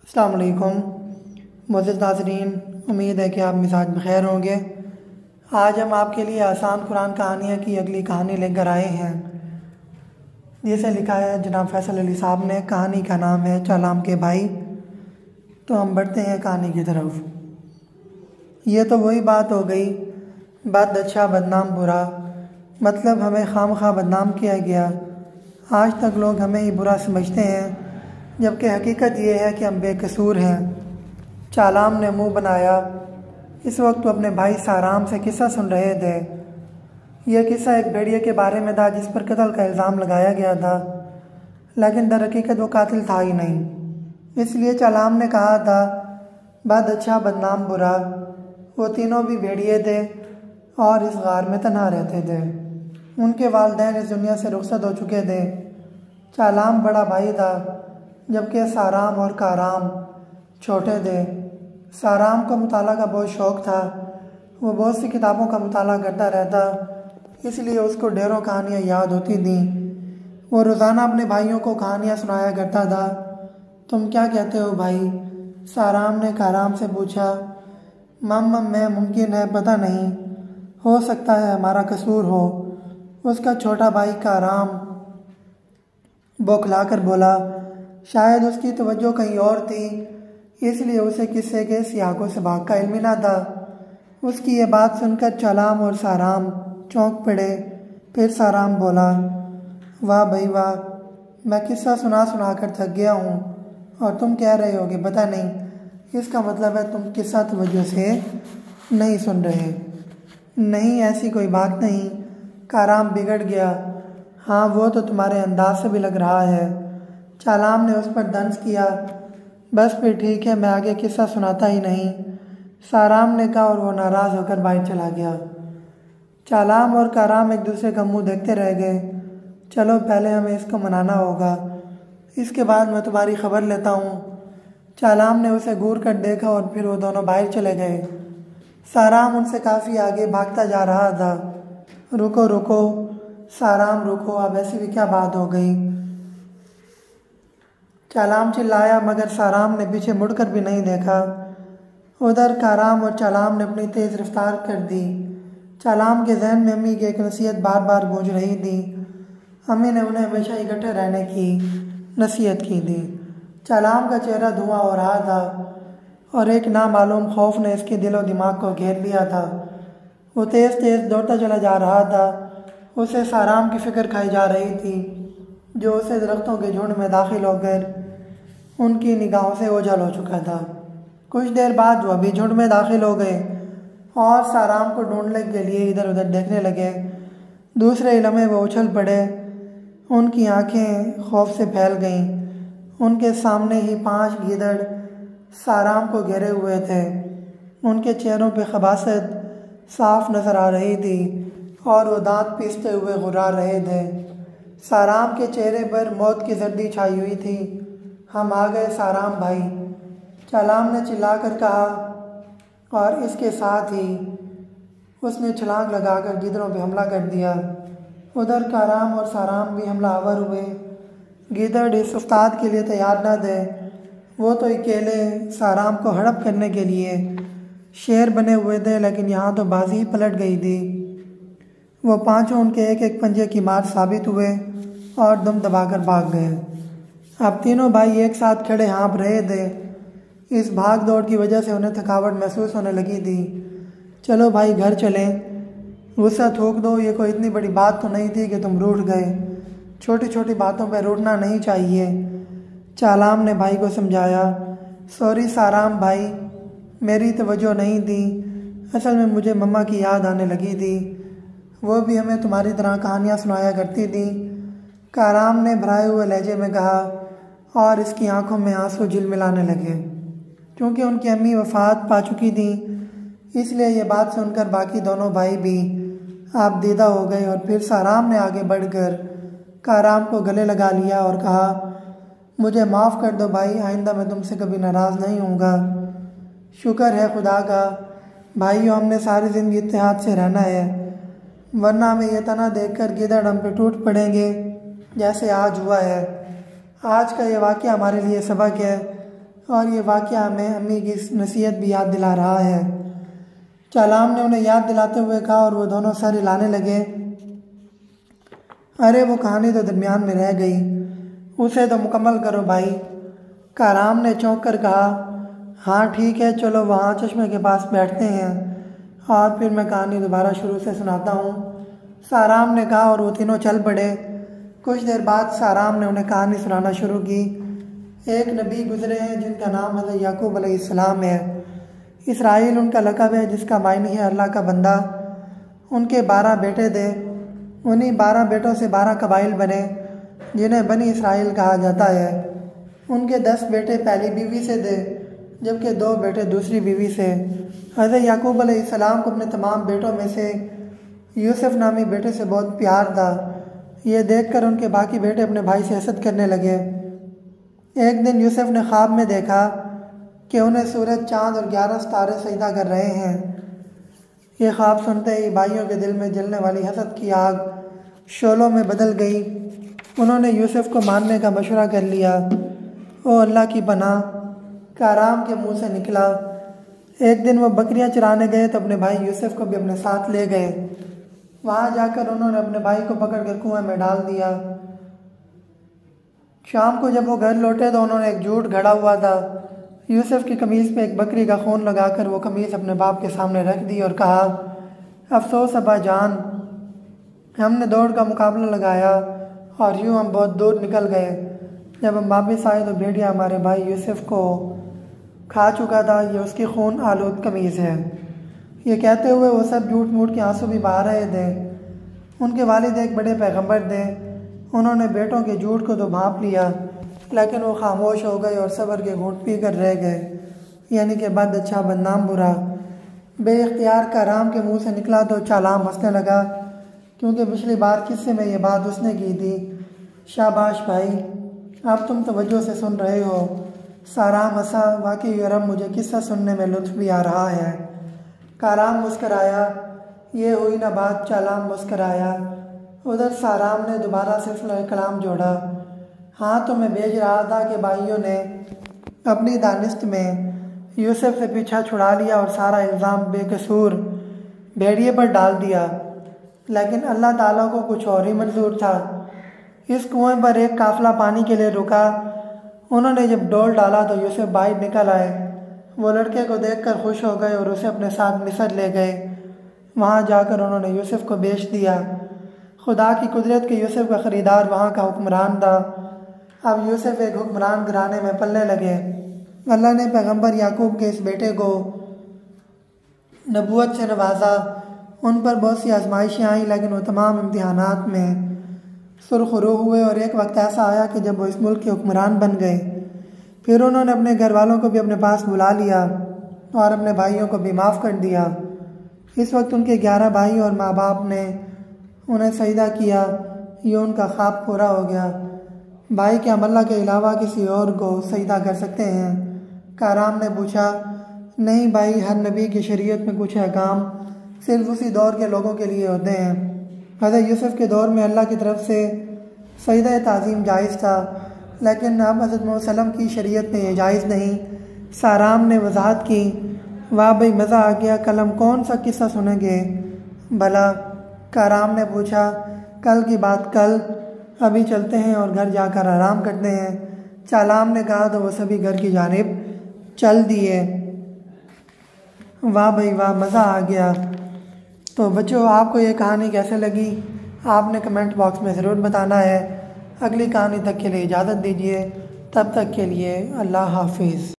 अस्सलाम वालेकुम मुअज़्ज़िज़ नाज़रीन, उम्मीद है कि आप मिजाज बखैर होंगे। आज हम आपके लिए आसान कुरान कहानियाँ की अगली कहानी लेकर आए हैं, जिसे लिखा है जनाब फैसल अली साहब ने। कहानी का नाम है चालाम के भाई। तो हम बढ़ते हैं कहानी की तरफ। ये तो वही बात हो गई, बद अच्छा बदनाम बुरा, मतलब हमें खामखा बदनाम किया गया। आज तक लोग हमें ही बुरा समझते हैं, जबकि हकीकत ये है कि हम बेकसूर हैं। चालाम ने मुंह बनाया। इस वक्त वो अपने भाई साराम से किस्सा सुन रहे थे। यह किस्सा एक भेड़िए के बारे में था जिस पर कत्ल का इल्ज़ाम लगाया गया था, लेकिन दर हकीकत वो कातिल था ही नहीं। इसलिए चालाम ने कहा था, बद अच्छा बदनाम बुरा। वो तीनों भी भेड़िए थे और इस गार में तन्हा रहते थे। उनके वालिदैन इस दुनिया से रुखसत हो चुके थे। चालाम बड़ा भाई था, जबकि साराम और काराम छोटे थे। साराम को मुताला का बहुत शौक़ था। वो बहुत सी किताबों का मुताला करता रहता, इसलिए उसको ढेरों कहानियाँ याद होती थीं। वो रोज़ाना अपने भाइयों को कहानियाँ सुनाया करता था। तुम क्या कहते हो भाई? साराम ने काराम से पूछा। मम्मा मैं मुमकिन है, पता नहीं, हो सकता है हमारा कसूर हो। उसका छोटा भाई काराम बौखलाकर बोला। शायद उसकी तवज्जो कहीं और थी, इसलिए उसे किस्से के सियाकों से भाग का इल्म ना था। उसकी ये बात सुनकर चालाम और साराम चौंक पड़े। फिर साराम बोला, वाह भाई वाह, मैं किस्सा सुना सुना कर थक गया हूँ और तुम कह रहे हो कि पता नहीं। इसका मतलब है तुम किस्सा तवज्जो से नहीं सुन रहे। नहीं, ऐसी कोई बात नहीं। काराम बिगड़ गया। हाँ, वो तो तुम्हारे अंदाज से भी लग रहा है। चालाम ने उस पर दंस किया। बस फिर ठीक है, मैं आगे किस्सा सुनाता ही नहीं, साराम ने कहा और वो नाराज़ होकर बाहर चला गया। चालाम और काराम एक दूसरे का मुंह देखते रह गए। चलो पहले हमें इसको मनाना होगा, इसके बाद मैं तुम्हारी खबर लेता हूँ। चालाम ने उसे घूर कर देखा और फिर वो दोनों बाहर चले गए। साराम उनसे काफ़ी आगे भागता जा रहा था। रुको रुको साराम रुको, अब ऐसी भी क्या बात हो गई? चालाम चिल्लाया, मगर साराम ने पीछे मुड़कर भी नहीं देखा। उधर काराम और चालाम ने अपनी तेज़ रफ्तार कर दी। चालाम के जहन में अम्मी की एक नसीहत बार बार गूंज रही थी। अम्मी ने उन्हें हमेशा इकट्ठे रहने की नसीहत की थी। चालाम का चेहरा धुआं हो रहा था और एक नामालूम खौफ ने इसके दिलो दिमाग को घेर लिया था। वो तेज़ तेज़ दौड़ता चला जा रहा था। उसे साराम की फ़िक्र खाई जा रही थी, जो उसे दरख्तों के झुंड में दाखिल होकर उनकी निगाहों से ओझल हो चुका था। कुछ देर बाद वह भी झुंड में दाखिल हो गए और साराम को ढूंढने के लिए इधर उधर देखने लगे। दूसरे इलमे वो उछल पड़े। उनकी आंखें खौफ से फैल गईं। उनके सामने ही 5 गीदड़ साराम को घेरे हुए थे। उनके चेहरों पे खबासत साफ नज़र आ रही थी और वो दांत पीसते हुए गुर्रा रहे थे। साराम के चेहरे पर मौत की जर्दी छाई हुई थी। हम आ गए साराम भाई, चालाम ने चिल्लाकर कहा और इसके साथ ही उसने छलांग लगाकर गिदड़ों पे हमला कर दिया। उधर काराम और साराम भी हमलावर हुए। गिदड़ इस उस्ताद के लिए तैयार न थे। वो तो अकेले साराम को हड़प करने के लिए शेर बने हुए थे, लेकिन यहाँ तो बाजी ही पलट गई थी। वो पांचों उनके एक एक पंजे की मार साबित हुए और दम दबाकर भाग गए। अब तीनों भाई एक साथ खड़े हाँप रहे थे। इस भाग दौड़ की वजह से उन्हें थकावट महसूस होने लगी थी। चलो भाई घर चलें, गुस्सा थूक दो, ये कोई इतनी बड़ी बात तो नहीं थी कि तुम रूठ गए। छोटी छोटी बातों पर रूठना नहीं चाहिए, चालाम ने भाई को समझाया। सॉरी साराम भाई, मेरी तवज्जो नहीं थी, असल में मुझे मम्मा की याद आने लगी थी। वो भी हमें तुम्हारी तरह कहानियाँ सुनाया करती थी, काराम ने भराए हुए लहजे में कहा और इसकी आंखों में आंसू झिलमिलाने लगे। क्योंकि उनकी अम्मी वफ़ात पा चुकी थी, इसलिए ये बात सुनकर बाकी दोनों भाई भी आपदीदा हो गए। और फिर साराम ने आगे बढ़कर काराम को गले लगा लिया और कहा, मुझे माफ़ कर दो भाई, आइंदा मैं तुमसे कभी नाराज़ नहीं होऊंगा। शुक्र है खुदा का भाइयों, हमने सारी ज़िंदगी इत्तेहाद से रहना है, वरना हमें यह तना देखकर गिदड़ हम पे टूट पड़ेंगे जैसे आज हुआ है। आज का ये वाक़या हमारे लिए सबक है। और ये वाक़या हमें अम्मी की नसीहत भी याद दिला रहा है। चालाम ने उन्हें याद दिलाते हुए कहा और वो दोनों सर हिलाने लगे। अरे वो कहानी तो दरमियान में रह गई, उसे तो मुकम्मल करो भाई। काराम ने चौंक कर कहा, हाँ ठीक है, चलो वहाँ चश्मे के पास बैठते हैं और फिर मैं कहानी दोबारा शुरू से सुनाता हूँ। साराम ने कहा और वो तीनों चल पड़े। कुछ देर बाद साराम ने उन्हें कहानी सुनाना शुरू की। एक नबी गुजरे हैं जिनका नाम हज़रत याकूब अलैहिस्सलाम है। इसराइल उनका लक़ब है जिसका मायने है अल्लाह का बंदा। उनके 12 बेटे थे। उन्हीं 12 बेटों से 12 कबाइल बने जिन्हें बनी इसराइल कहा जाता है। उनके 10 बेटे पहली बीवी से थे जबकि 2 बेटे दूसरी बीवी से। हज़रत याकूब अलैहिस्सलाम को अपने तमाम बेटों में से यूसुफ नामी बेटे से बहुत प्यार था। ये देखकर उनके बाकी बेटे अपने भाई से हसद करने लगे। एक दिन यूसुफ ने ख्वाब में देखा कि उन्हें सूरज, चाँद और 11 सितारे सजदा कर रहे हैं। ये ख्वाब सुनते ही भाइयों के दिल में जलने वाली हसद की आग शोलों में बदल गई। उन्होंने यूसुफ को मारने का मशवरा कर लिया। ओ अल्लाह की पनाह, काराम के मुंह से निकला। एक दिन वो बकरियां चराने गए तो अपने भाई यूसुफ को भी अपने साथ ले गए। वहाँ जाकर उन्होंने अपने भाई को पकड़कर कुएं में डाल दिया। शाम को जब वो घर लौटे तो उन्होंने एक झूठ गढ़ा हुआ था। यूसुफ की कमीज़ पे एक बकरी का खून लगाकर वो कमीज़ अपने बाप के सामने रख दी और कहा, अफसोस अब्बा जान, हमने दौड़ का मुकाबला लगाया और यूँ हम बहुत दूर निकल गए। जब हम वापस आए तो भेड़िया हमारे भाई यूसुफ को खा चुका था। ये उसकी खून आलूद कमीज़ है। ये कहते हुए वो सब झूठ मूठ के आंसू भी बहा रहे थे। उनके वालिद एक बड़े पैगंबर थे। उन्होंने बेटों के झूठ को तो भांप लिया लेकिन वो खामोश हो गए और सब्र के घूंट पी कर रह गए, यानी कि बद अच्छा बदनाम बुरा। बेइख्तियार काराम के मुंह से निकला तो चालाम हंसने लगा क्योंकि पिछली बार किस्से में ये बात उसने की थी। शाबाश भाई, अब तुम तवज्जो से सुन रहे हो। साराम हंसा, वाकई रब मुझे किस्सा सुनने में लुत्फ़ भी आ रहा है। काराम मुस्कराया। ये हुई ना बात, चालाम मुस्कराया। उधर साराम ने दोबारा सिलसिला कलाम जोड़ा। हाँ तो मैं भेज रहा था कि भाइयों ने अपनी दानिश्त में यूसुफ से पीछा छुड़ा लिया और सारा इल्ज़ाम बेकसूर भेड़िए पर डाल दिया, लेकिन अल्लाह ताला को कुछ और ही मंजूर था। इस कुएं पर एक काफ़िला पानी के लिए रुका। उन्होंने जब डोल डाला तो यूसुफ बाहर निकल आए। वो लड़के को देखकर खुश हो गए और उसे अपने साथ मिस्र ले गए। वहाँ जाकर उन्होंने यूसुफ को बेच दिया। खुदा की कुदरत के यूसुफ का ख़रीदार वहाँ का हुक्मरान था। अब यूसुफ एक हुक्मरान घराने में पलने लगे। अल्लाह ने पैगंबर याकूब के इस बेटे को नबूवत से नवाजा। उन पर बहुत सी आजमाइशें आईं लेकिन वो तमाम इम्तिहानात में सुरखरू हुए और एक वक्त ऐसा आया कि जब वो इस मुल्क के हुक्मरान बन गए। फिर उन्होंने अपने घर वालों को भी अपने पास बुला लिया और अपने भाइयों को भी माफ़ कर दिया। इस वक्त उनके 11 भाई और माँ बाप ने उन्हें सजदा किया। ये उनका ख्वाब पूरा हो गया। भाई क्या हम अल्लाह के अलावा किसी और को सजदा कर सकते हैं? काराम ने पूछा, नहीं भाई, हर नबी की शरीयत में कुछ अहकाम सिर्फ उसी दौर के लोगों के लिए होते हैं। हज़रत यूसुफ के दौर में अल्लाह की तरफ से सजदा ताज़ीम जायज़ था, लेकिन अब हज़रत मोहम्मद सल्लम की शरीयत में ये जायज़ नहीं। साराम ने वजाहत की, वाह भाई मज़ा आ गया, कल हम कौन सा किस्सा सुनेंगे भला? काराम ने पूछा, कल की बात कल, अभी चलते हैं और घर जाकर आराम करते हैं। चालाम ने कहा तो वो सभी घर की जानिब चल दिए। वाह भाई वाह, मज़ा आ गया। तो बच्चों, आपको ये कहानी कैसे लगी आपने कमेंट बॉक्स में ज़रूर बताना है। अगली कहानी तक के लिए इजाज़त दीजिए। तब तक के लिए अल्लाह हाफिज़।